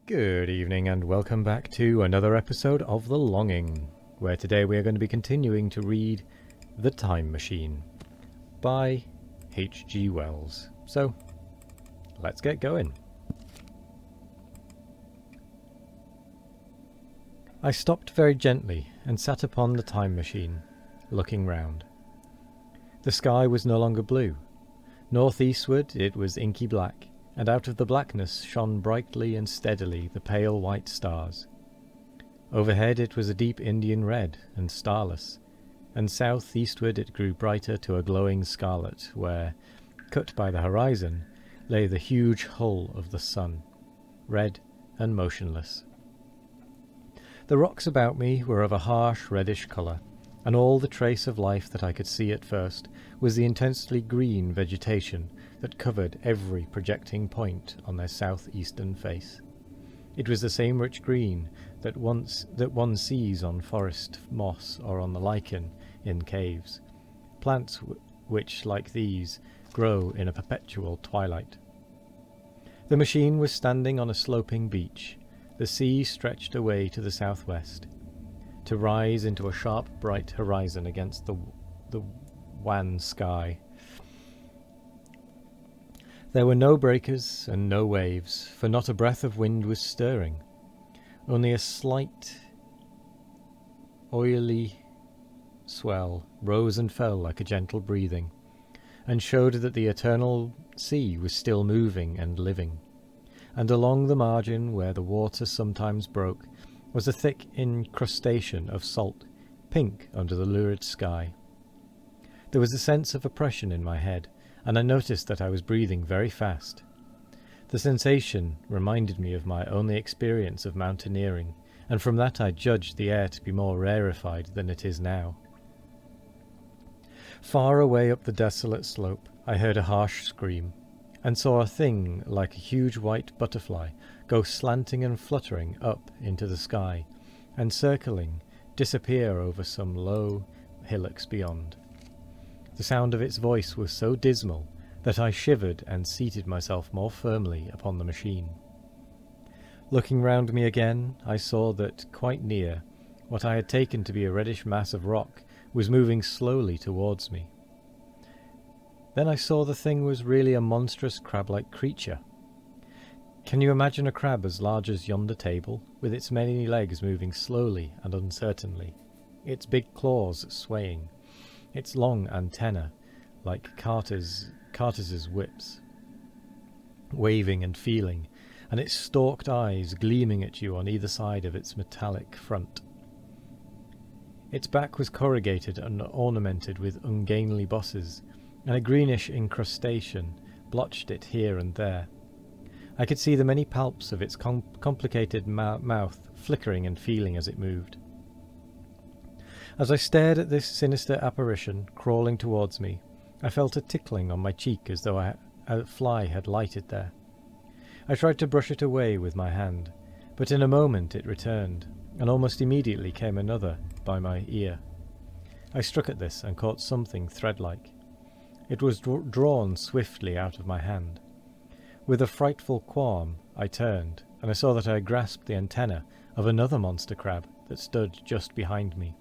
Good evening and welcome back to another episode of The Longing, where today we are going to be continuing to read The Time Machine by H.G. Wells. So, let's get going. I stopped very gently and sat upon the time machine, looking round. The sky was no longer blue. Northeastward it was inky black, and out of the blackness shone brightly and steadily the pale white stars. Overhead it was a deep Indian red and starless, and southeastward it grew brighter to a glowing scarlet, where, cut by the horizon, lay the huge hull of the sun, red and motionless. The rocks about me were of a harsh reddish colour, and all the trace of life that I could see at first was the intensely green vegetation that covered every projecting point on their southeastern face. It was the same rich green that one sees on forest moss or on the lichen in caves, plants which, like these, grow in a perpetual twilight. The machine was standing on a sloping beach. The sea stretched away to the southwest, to rise into a sharp bright horizon against the wan sky. There were no breakers and no waves, for not a breath of wind was stirring. Only a slight, oily swell rose and fell like a gentle breathing, and showed that the eternal sea was still moving and living. And along the margin, where the water sometimes broke, was a thick incrustation of salt, pink under the lurid sky. There was a sense of oppression in my head, and I noticed that I was breathing very fast. The sensation reminded me of my only experience of mountaineering, and from that I judged the air to be more rarefied than it is now. Far away up the desolate slope I heard a harsh scream, and saw a thing like a huge white butterfly go slanting and fluttering up into the sky, and circling, disappear over some low hillocks beyond. The sound of its voice was so dismal that I shivered and seated myself more firmly upon the machine. Looking round me again, I saw that, quite near, what I had taken to be a reddish mass of rock was moving slowly towards me. Then I saw the thing was really a monstrous crab-like creature. Can you imagine a crab as large as yonder table, with its many legs moving slowly and uncertainly, its big claws swaying, its long antennae, like carters' whips, waving and feeling, and its stalked eyes gleaming at you on either side of its metallic front. Its back was corrugated and ornamented with ungainly bosses, and a greenish incrustation blotched it here and there. I could see the many palps of its complicated mouth flickering and feeling as it moved. As I stared at this sinister apparition crawling towards me, I felt a tickling on my cheek as though a fly had lighted there. I tried to brush it away with my hand, but in a moment it returned, and almost immediately came another by my ear. I struck at this and caught something thread-like. It was drawn swiftly out of my hand. With a frightful qualm I turned, and I saw that I had grasped the antenna of another monster crab that stood just behind me.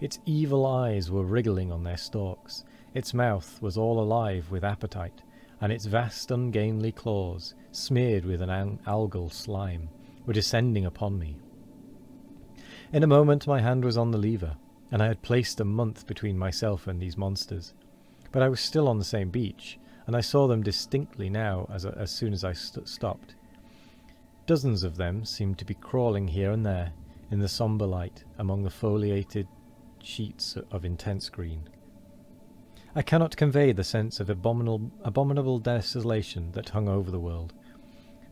Its evil eyes were wriggling on their stalks, its mouth was all alive with appetite, and its vast ungainly claws, smeared with an algal slime, were descending upon me. In a moment my hand was on the lever, and I had placed a month between myself and these monsters. But I was still on the same beach, and I saw them distinctly now as soon as I stopped. Dozens of them seemed to be crawling here and there in the sombre light among the foliated sheets of intense green. I cannot convey the sense of abominable desolation that hung over the world.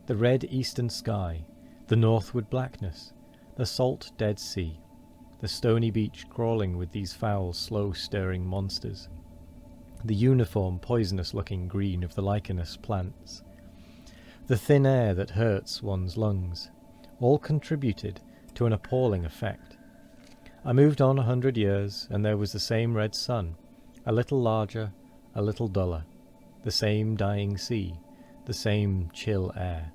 The red eastern sky, the northward blackness, the salt Dead Sea, the stony beach crawling with these foul, slow-stirring monsters, the uniform poisonous-looking green of the lichenous plants, the thin air that hurts one's lungs, all contributed to an appalling effect. I moved on 100 years, and there was the same red sun, a little larger, a little duller, the same dying sea, the same chill air,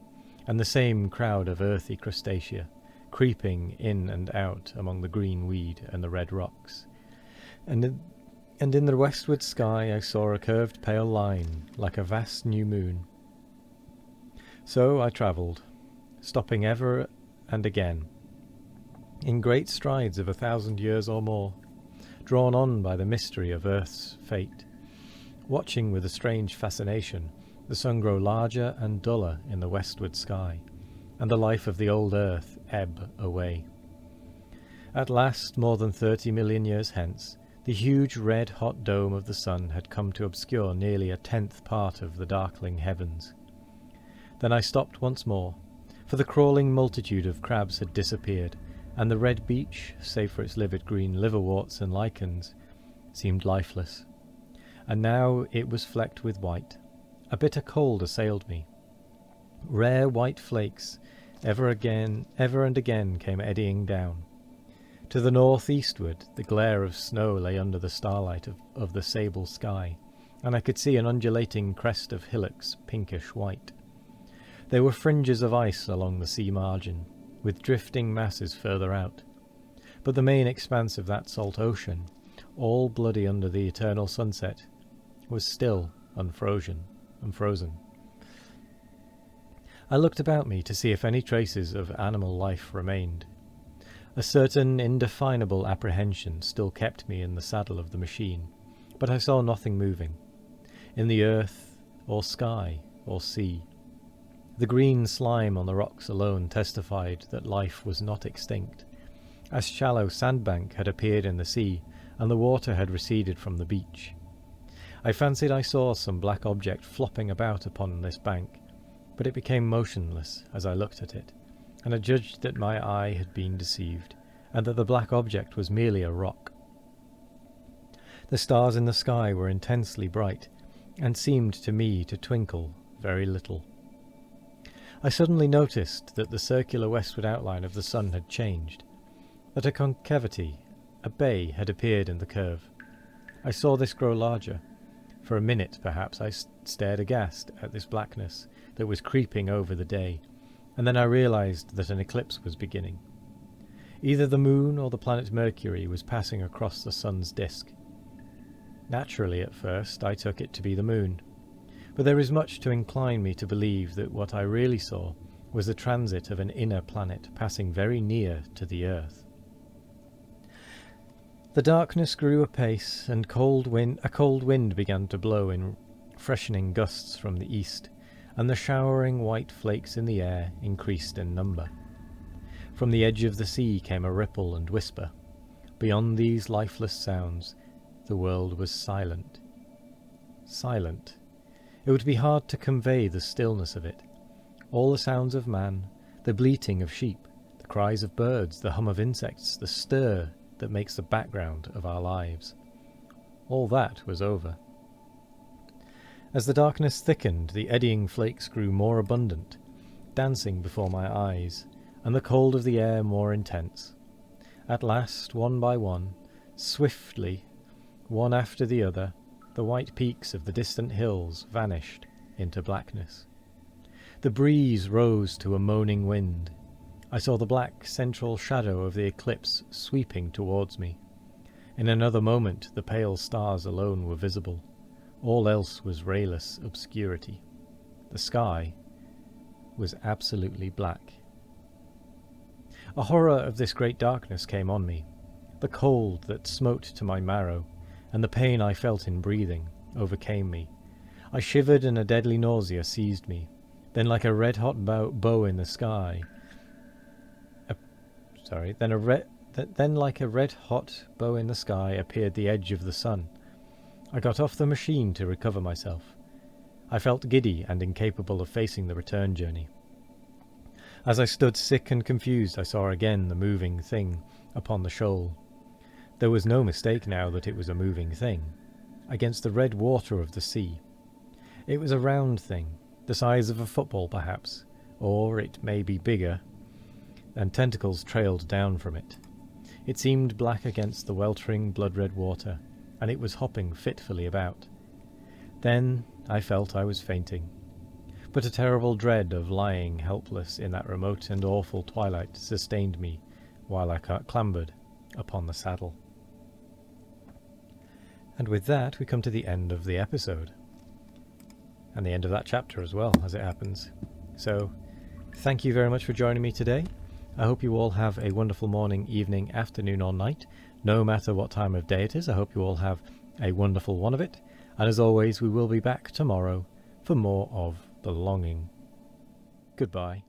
and the same crowd of earthy crustacea, creeping in and out among the green weed and the red rocks. And in the westward sky I saw a curved pale line, like a vast new moon. So I travelled, stopping ever and again, in great strides of 1,000 years or more, drawn on by the mystery of Earth's fate, watching with a strange fascination the sun grow larger and duller in the westward sky, and the life of the old Earth ebb away. At last, more than 30 million years hence, the huge red-hot dome of the sun had come to obscure nearly a 10th part of the darkling heavens. Then I stopped once more, for the crawling multitude of crabs had disappeared, and the red beach, save for its livid green liverworts and lichens, seemed lifeless. And now it was flecked with white. A bitter cold assailed me. Rare white flakes ever and again came eddying down. To the north-eastward the glare of snow lay under the starlight of the sable sky, and I could see an undulating crest of hillocks, pinkish white. There were fringes of ice along the sea margin, with drifting masses further out. But the main expanse of that salt ocean, all bloody under the eternal sunset, was still unfrozen. I looked about me to see if any traces of animal life remained. A certain indefinable apprehension still kept me in the saddle of the machine, but I saw nothing moving, in the earth, or sky, or sea. The green slime on the rocks alone testified that life was not extinct. A shallow sandbank had appeared in the sea, and the water had receded from the beach. I fancied I saw some black object flopping about upon this bank, but it became motionless as I looked at it, and I judged that my eye had been deceived, and that the black object was merely a rock. The stars in the sky were intensely bright, and seemed to me to twinkle very little. I suddenly noticed that the circular westward outline of the sun had changed, that a concavity, a bay, had appeared in the curve. I saw this grow larger. For a minute, perhaps, I stared aghast at this blackness that was creeping over the day, and then I realized that an eclipse was beginning. Either the moon or the planet Mercury was passing across the sun's disk. Naturally, at first, I took it to be the moon, but there is much to incline me to believe that what I really saw was the transit of an inner planet passing very near to the Earth. The darkness grew apace, and a cold wind began to blow in freshening gusts from the east, and the showering white flakes in the air increased in number. From the edge of the sea came a ripple and whisper. Beyond these lifeless sounds, the world was silent. Silent. It would be hard to convey the stillness of it. All the sounds of man, the bleating of sheep, the cries of birds, the hum of insects, the stir that makes the background of our lives. All that was over. As the darkness thickened, the eddying flakes grew more abundant, dancing before my eyes, and the cold of the air more intense. At last, one by one, swiftly, one after the other, the white peaks of the distant hills vanished into blackness. The breeze rose to a moaning wind. I saw the black central shadow of the eclipse sweeping towards me. In another moment the pale stars alone were visible. All else was rayless obscurity. The sky was absolutely black. A horror of this great darkness came on me. The cold that smote to my marrow, and the pain I felt in breathing, overcame me. I shivered and a deadly nausea seized me. Then like a red-hot bow in the sky... Then like a red-hot bow in the sky appeared the edge of the sun. I got off the machine to recover myself. I felt giddy and incapable of facing the return journey. As I stood sick and confused, I saw again the moving thing upon the shoal. There was no mistake now that it was a moving thing, against the red water of the sea. It was a round thing, the size of a football perhaps, or it may be bigger, and tentacles trailed down from it. It seemed black against the weltering blood-red water, and it was hopping fitfully about. Then I felt I was fainting. but a terrible dread of lying helpless in that remote and awful twilight sustained me while I clambered upon the saddle. And with that, we come to the end of the episode. And the end of that chapter as well, as it happens. So, thank you very much for joining me today. I hope you all have a wonderful morning, evening, afternoon or night. No matter what time of day it is, I hope you all have a wonderful one of it. And as always, we will be back tomorrow for more of The Longing. Goodbye.